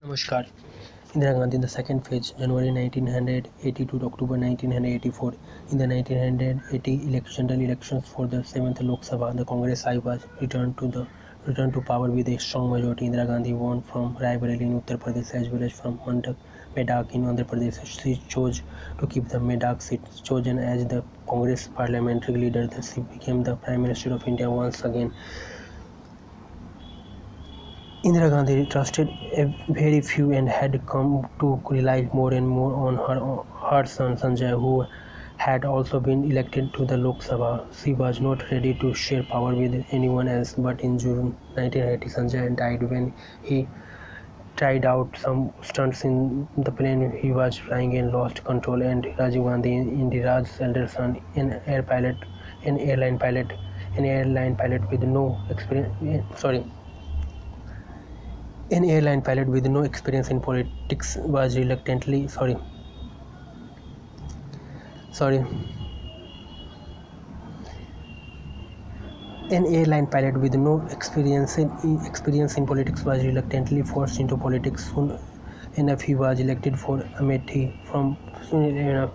Namaskar. Indira Gandhi, the second phase, January 1980 to October 1984. In the 1980 general elections for the 7th Lok Sabha, the Congress was returned to power with a strong majority. Indira Gandhi won from Raebareli in Uttar Pradesh as well as from Medak in Andhra Pradesh. She chose to keep the Medak seat. Chosen as the Congress parliamentary leader, she became the Prime Minister of India once again. Indira Gandhi trusted a very few and had come to rely more and more on her son Sanjay, who had also been elected to the Lok Sabha. She was not ready to share power with anyone else, but in June 1980, Sanjay died when he tried out some stunts in the plane he was flying and lost control. And Rajiv Gandhi, Indira's elder son, an airline pilot with no experience. An airline pilot with no experience in politics was reluctantly An airline pilot with no experience in politics was reluctantly forced into politics. Soon enough, he was elected for Amethi from. An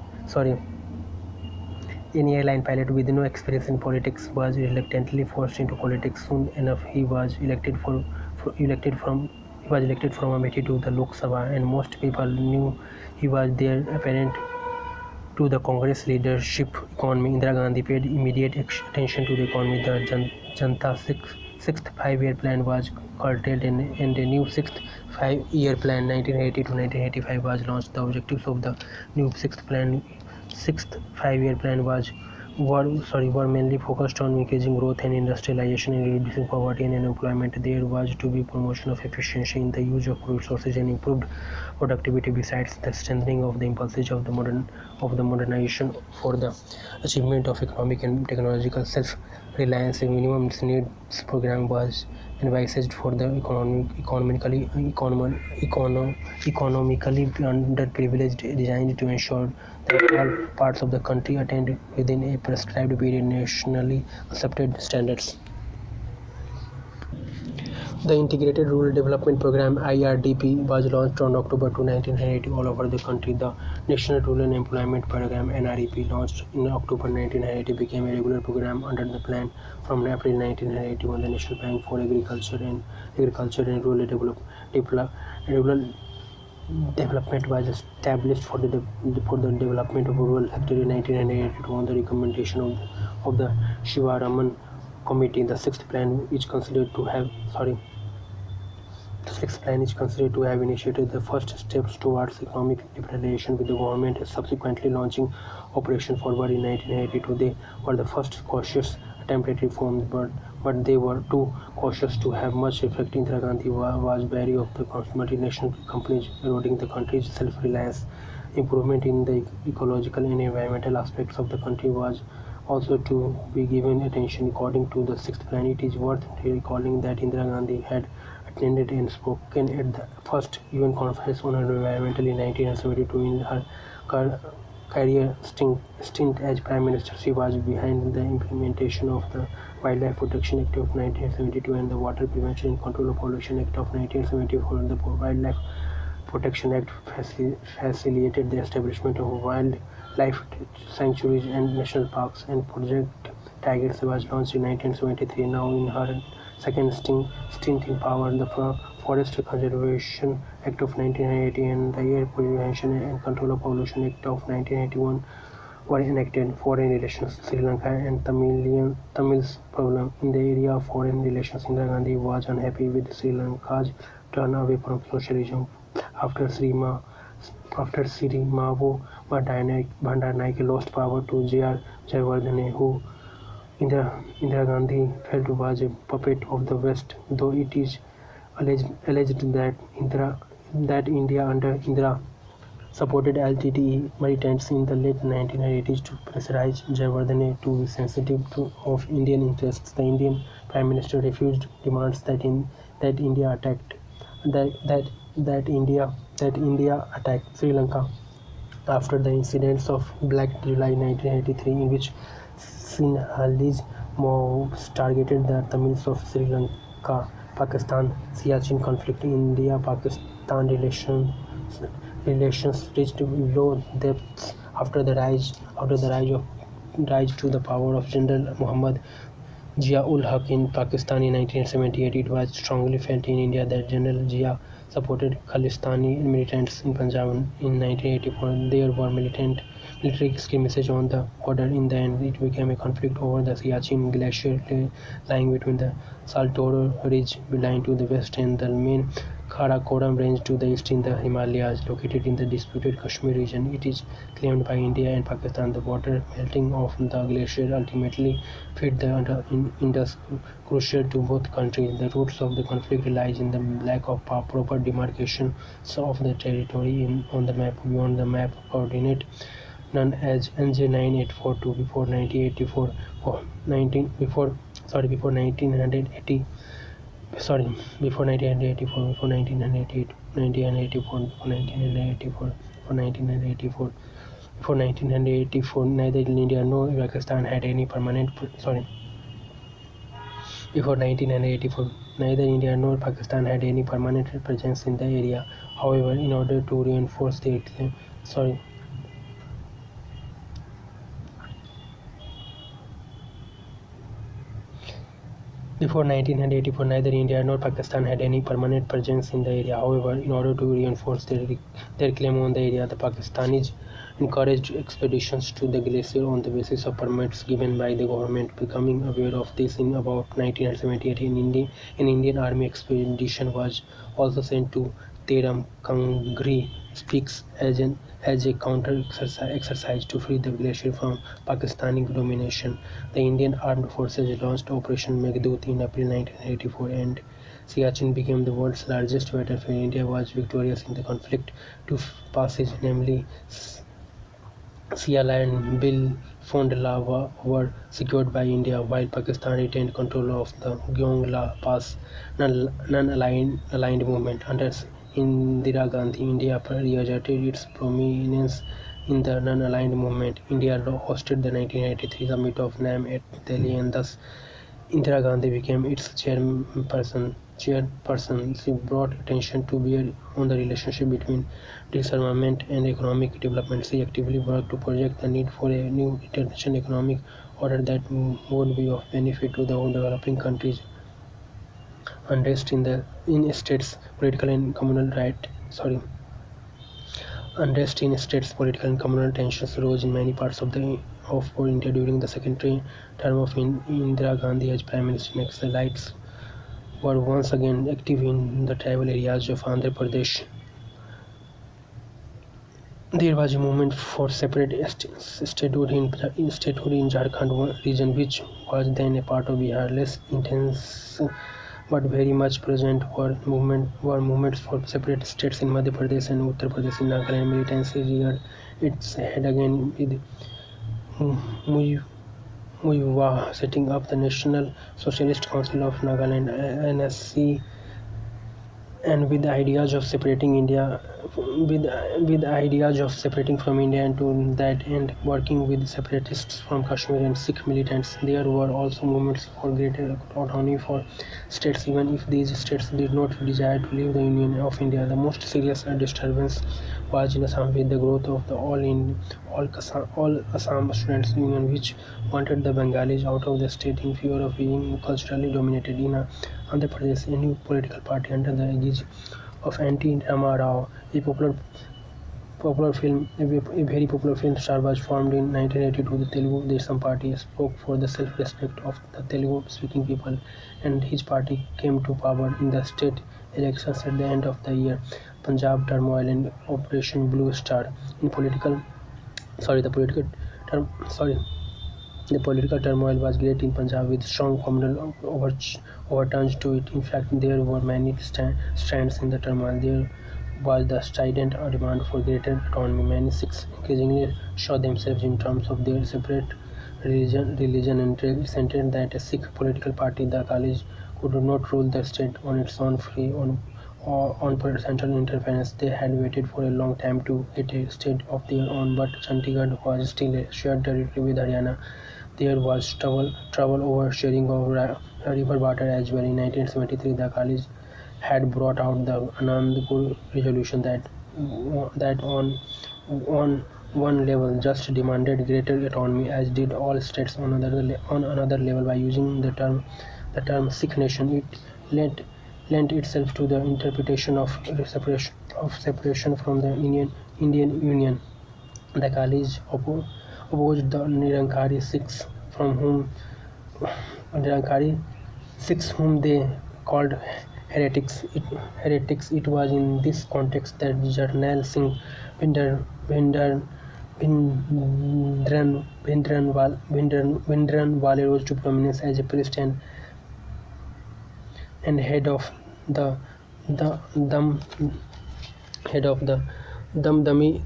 airline pilot with no experience in politics was reluctantly forced into politics. Soon enough, he was elected from Amethi to the Lok Sabha, and most people knew he was their apparent to the Congress leadership economy. Indira Gandhi paid immediate attention to the economy. The Janata sixth five-year plan was curtailed, and a new sixth five-year plan 1980 to 1985 was launched. The objectives of the new sixth five-year plan were mainly focused on increasing growth and industrialization and reducing poverty and unemployment. There was to be promotion of efficiency in the use of resources and improved productivity, besides the strengthening of the impulses of the modernization for the achievement of economic and technological self-reliance. A minimum needs program was envisaged for the economically underprivileged, designed to ensure that all parts of the country attained within a prescribed period nationally accepted standards. The Integrated Rural Development Program (IRDP) was launched on October 2, 1980 all over the country. The National Rural Employment Program (NREP), launched in October 1980, became a regular program under the plan from April 1981. The National Bank for Agriculture and Rural Development was established for the development of rural sector in 1982 on the recommendation of the Shiva Raman Committee. The sixth plan is considered to have initiated the first steps towards economic liberalization, with the government subsequently launching Operation Forward in 1982. They were the first cautious attempt at reforms, but they were too cautious to have much effect. Indira Gandhi was wary of the multinational companies eroding the country's self-reliance. Improvement in the ecological and environmental aspects of the country was also to be given attention. According to the sixth plan, it is worth recalling that Indira Gandhi had attended and spoken at the first UN conference on environmental in 1972. In her career stint as Prime Minister, she was behind the implementation of the Wildlife Protection Act of 1972 and the Water Prevention and Control of Pollution Act of 1974. The Wildlife Protection Act facilitated the establishment of wildlife sanctuaries and national parks, and Project Tigers was launched in 1973. Now in her second stint in power, the Forest Conservation Act of 1980 and the Air Prevention and Control of Pollution Act of 1981 were enacted. Foreign relations. Sri Lanka and Tamils problem. In the area of foreign relations, Indira Gandhi was unhappy with Sri Lanka's turn away from socialism. After Sri Mavo Bandaranaike lost power to J.R. Jayawardene, who Indira Gandhi felt was a puppet of the West, though it is alleged that India under Indira supported LTTE militants in the late 1980s to pressurize Jayawardene to be sensitive of Indian interests. The Indian Prime Minister refused demands that India attacked Sri Lanka after the incidents of Black July 1983, in which Sinhalese mobs targeted the Tamils of Sri Lanka. Pakistan Siachen conflict. India Pakistan relations reached low depths after the rise to the power of General Muhammad Zia-ul-Haq in Pakistan in 1978. It was strongly felt in India that General Zia supported Khalistani militants in Punjab. In 1984, there were military skirmishes on the border. In the end, it became a conflict over the Siachen Glacier lying between the Saltoro Ridge line to the west and the main Karakoram Range to the east in the Himalayas, located in the disputed Kashmir region. It is claimed by India and Pakistan. The water melting of the glacier ultimately fed the Indus, crucial to both countries. The roots of the conflict lies in the lack of proper demarcation of the territory on the map. Beyond the map coordinate known as NJ9842 before 1984 for 19 before sorry before 1980 sorry before 1984 before 1988 1984 before 1984 before 1984 before 1984 neither India nor Pakistan had any permanent sorry before 1984 neither India nor Pakistan had any permanent presence in the area. However, in order to reinforce their claim sorry Before 1984, neither India nor Pakistan had any permanent presence in the area. However, in order to reinforce their claim on the area, the Pakistanis encouraged expeditions to the glacier on the basis of permits given by the government. Becoming aware of this in about 1978, an Indian Army expedition was also sent to Teram Kangri Peaks as a counter exercise to free the glacier from Pakistani domination. The Indian Armed Forces launched Operation Meghdoot in April 1984, and Siachen became the world's largest battlefield. India was victorious in the conflict. Two passes, namely Siala and Bilfond La, were secured by India, while Pakistan retained control of the Gyong La Pass non-aligned movement. Under Indira Gandhi, India reasserted its prominence in the non-aligned movement. India hosted the 1983 summit of NAM at Delhi, and thus Indira Gandhi became its chairperson. She brought attention to bear on the relationship between disarmament and economic development. She actively worked to project the need for a new international economic order that would be of benefit to the developing countries. Unrest in states political and communal right sorry Unrest in states political and communal tensions rose in many parts of India during the second term of Indira Gandhi as Prime Minister. Naxalites were once again active in the tribal areas of Andhra Pradesh. There was a movement for separate statehood in Jharkhand region, which was then a part of Bihar. Less intense but very much present were movements for separate states in Madhya Pradesh and Uttar Pradesh. In Nagaland, militancy reared its head again with Muiwa setting up the National Socialist Council of Nagaland (NSC), and with ideas of separating from India, and to that end working with separatists from Kashmir and Sikh militants. There were also movements for greater autonomy for states, even if these states did not desire to leave the Union of India. The most serious disturbance was in Assam with the growth of the All Assam Students Union, which wanted the Bengalis out of the state in fear of being culturally dominated. In Andhra Pradesh, a new political party under the aegis of N.T. Rama Rao, a very popular film star, was formed in 1982. The Telugu Desam Party spoke for the self-respect of the Telugu-speaking people, and his party came to power in the state elections at the end of the year. Punjab turmoil and Operation Blue Star. In political, sorry, the political, term, sorry. The political turmoil was great in Punjab, with strong communal overtones to it. In fact, there were many strands in the turmoil. There was the strident demand for greater autonomy. Many Sikhs increasingly saw themselves in terms of their separate religion and resented that a Sikh political party, the Akalis, could not rule the state on its own free on central interference. They had waited for a long time to get a state of their own, but Chandigarh was still a shared territory with Haryana. There was trouble over sharing of river water as well. In 1973, the Akalis had brought out the Anandpur resolution that on one level just demanded greater autonomy, as did all states on another level. By using the term Sikh nation, it lent itself to the interpretation of separation from the Indian Union. The Khalis opposed the Nirankari Sikhs whom they called heretics. It was in this context that Jarnail Singh Bhindran Bhindranwale rose to prominence as a priest and head of the the Dam head of the Damdami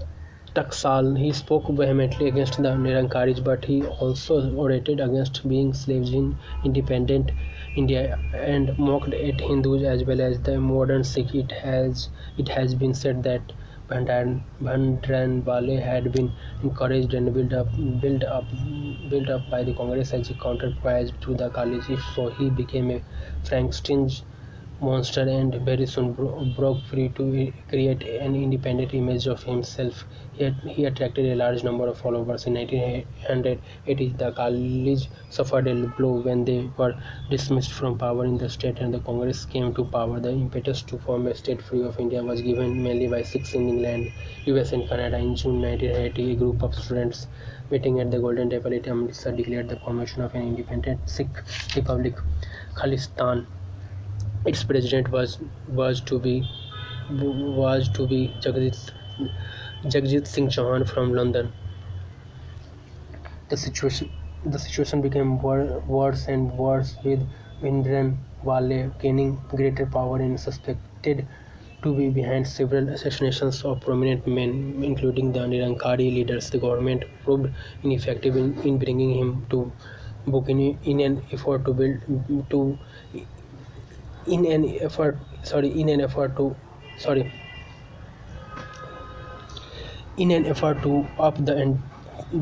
Taksal. He spoke vehemently against the Nirankaris, but he also orated against being slaves in independent India and mocked at Hindus as well as the modern Sikh. It has been said that Bhandranwale had been encouraged and built up by the Congress as a counterpoise to the Khalis. If so, he became a Frankenstein monster and very soon broke free to create an independent image of himself. He attracted a large number of followers. In 1980, the Khalis suffered a blow when they were dismissed from power in the state and the Congress came to power. The impetus to form a state free of India was given mainly by Sikhs in England, US and Canada. In June 1980, a group of students meeting at the Golden Temple at Amritsar declared the formation of an independent Sikh republic, Khalistan. Its president was to be Jagjit Singh Chauhan from London. The situation became worse and worse, with Bhindranwale gaining greater power and suspected to be behind several assassinations of prominent men, including the Nirankari leaders. The government proved ineffective in bringing him to book in an effort to build to in an effort to up the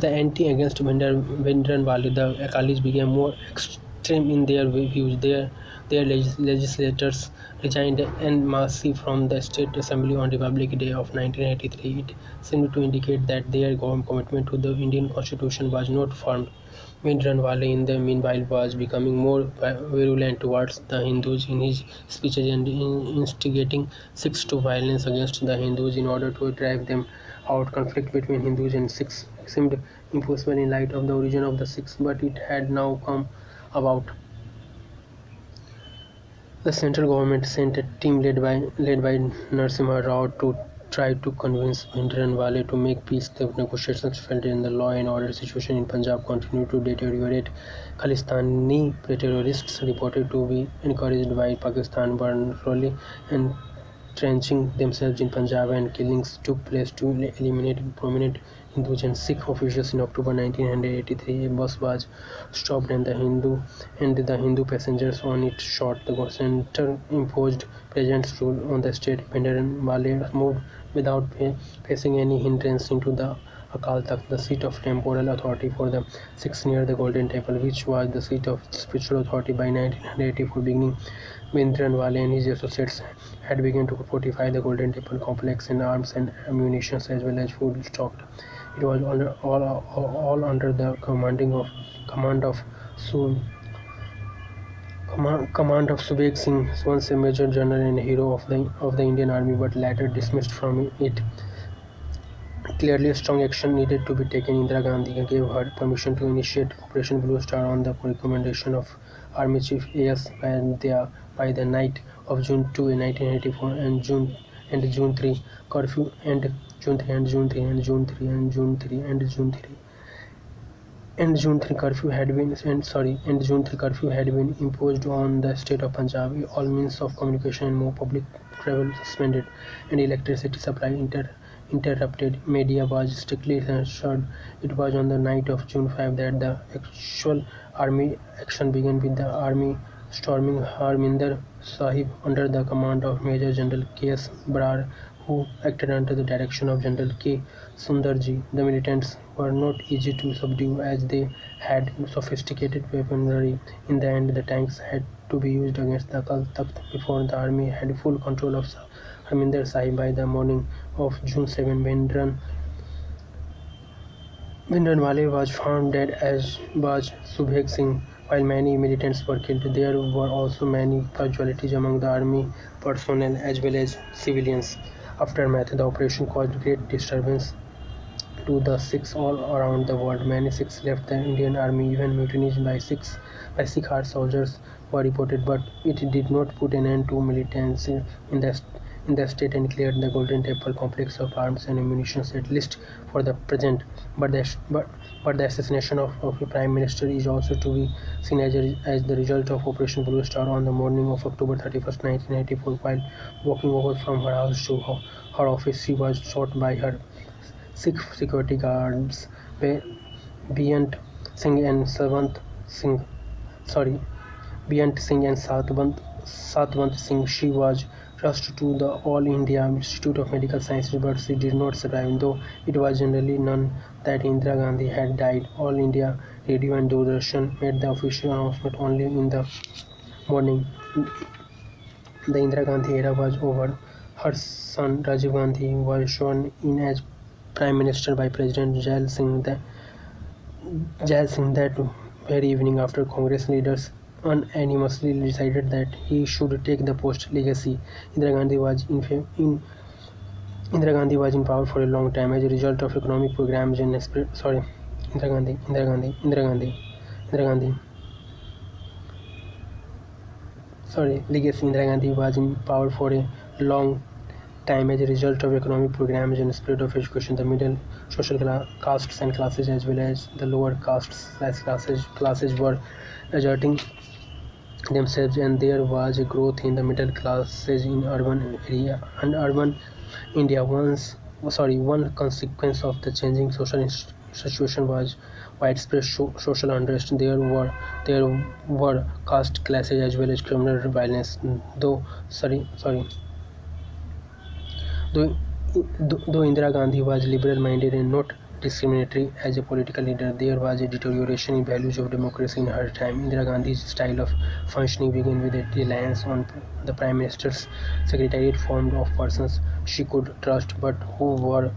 ante against Bhindranwale. The Akalis became more extreme in their views. Their legislators resigned en masse from the State Assembly on Republic Day of 1983. It seemed to indicate that their commitment to the Indian Constitution was not firm. Bhindranwale, in the meanwhile, was becoming more virulent towards the Hindus in his speeches and instigating Sikhs to violence against the Hindus in order to drive them out. Conflict between Hindus and Sikhs seemed impossible in light of the origin of the Sikhs, but it had now come about. The central government sent a team led by Narasimha Rao to try to convince Bhindranwale to make peace. The negotiations failed and the law and order situation in Punjab continued to deteriorate. Khalistani terrorists, reported to be encouraged by Pakistan, were slowly entrenching themselves in Punjab, and killings took place to eliminate prominent Hindus and Sikh officials. In October 1983, a bus was stopped and the Hindu passengers on it shot. The center imposed president's rule on the state. Bhindranwale moved without facing any hindrance into the Akal Takht, the seat of temporal authority for the Sikhs near the Golden Temple, which was the seat of spiritual authority. By 1984, beginning, Bhindranwale and his associates had begun to fortify the Golden Temple complex, and arms and ammunition as well as food stocked. It was all under the command of Subek Singh, once a major general and hero of the Indian Army, but later dismissed from it. Clearly, strong action needed to be taken. Indira Gandhi gave her permission to initiate Operation Blue Star on the recommendation of Army Chief A.S. by the night of June 2, 1984, and June 3 curfew and June 3 and June 3 and June 3 and June 3 and June 3 and June 3 curfew had been imposed on the state of Punjab. All means of communication and more public travel suspended, and electricity supply interrupted. Media was strictly censored. It was on the night of June 5 that the actual army action began, with the army storming Harminder Sahib under the command of Major General K.S. Brar, who acted under the direction of General K. Sundarji. The militants were not easy to subdue as they had sophisticated weaponry. In the end, the tanks had to be used against the Akal Takht before the army had full control of Harminder Sahib. By the morning of June 7, Bhindranwale was found dead, as was Subheg Singh. While many militants were killed, there were also many casualties among the army personnel as well as civilians. Aftermath, the operation caused great disturbance to the Sikhs all around the world. Many Sikhs left the Indian army, even mutinies by Sikh soldiers were reported, but it did not put an end to militancy in the state and cleared the Golden Temple complex of arms and ammunition, at least for the present. But the assassination of a prime minister is also to be seen as the result of Operation Blue Star. On the morning of October 31st, 1994, while walking over from her house to her office, she was shot by her Sikh security guards, Beyant Singh and Satwant Singh. She was rushed to the All India Institute of Medical Sciences, but she did not survive, though it was generally known that Indira Gandhi had died. All India Radio and Doordarshan made the official announcement only in the morning. The Indira Gandhi era was over. Her son Rajiv Gandhi was sworn in as Prime Minister by President Jail Singh that very evening, after Congress leaders unanimously decided that he should take the post. Legacy: Indira Gandhi was in power for a long time as a result of economic programs and Legacy: Indira Gandhi was in power for a long time as a result of economic programs and spirit of education. The middle social castes and classes, as well as the lower classes were asserting themselves, and there was a growth in the middle classes in urban India. One consequence of the changing social situation was widespread social unrest. There were caste clashes as well as criminal violence. Though Though Indira Gandhi was liberal-minded and not discriminatory as a political leader, there was a deterioration in values of democracy in her time. Indira Gandhi's style of functioning began with a reliance on the Prime Minister's secretariat formed of persons she could trust, but who were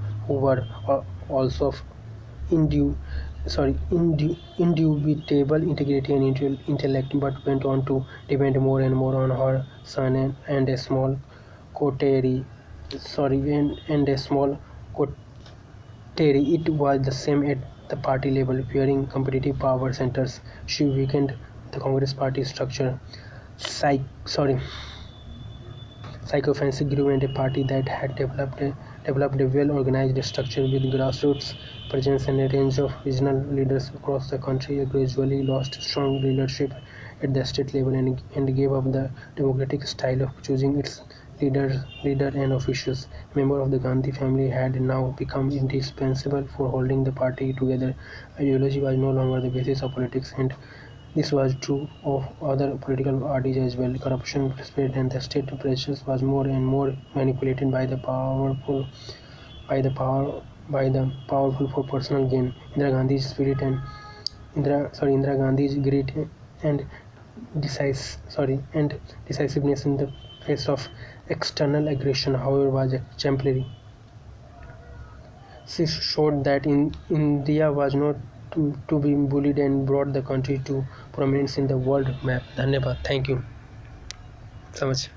also of indubitable integrity and intellect, but went on to depend more and more on her son and a small coterie. And a small coterie. It was the same at the party level. Fearing competitive power centers, she weakened the Congress party structure. Psychophancy grew, and a party that had developed a well-organized structure with grassroots presence and a range of regional leaders across the country gradually lost strong leadership at the state level and gave up the democratic style of choosing its leader and officials. A member of the Gandhi family had now become indispensable for holding the party together. Ideology was no longer the basis of politics, and this was true of other political parties as well. Corruption spread, and the state pressures was more and more manipulated by the powerful for personal gain. Indira Gandhi's grit and decisiveness in the face of external aggression, however, was exemplary. She showed that India was not to be bullied and brought the country to prominence in the world map. धन्यवाद. Thank you so much.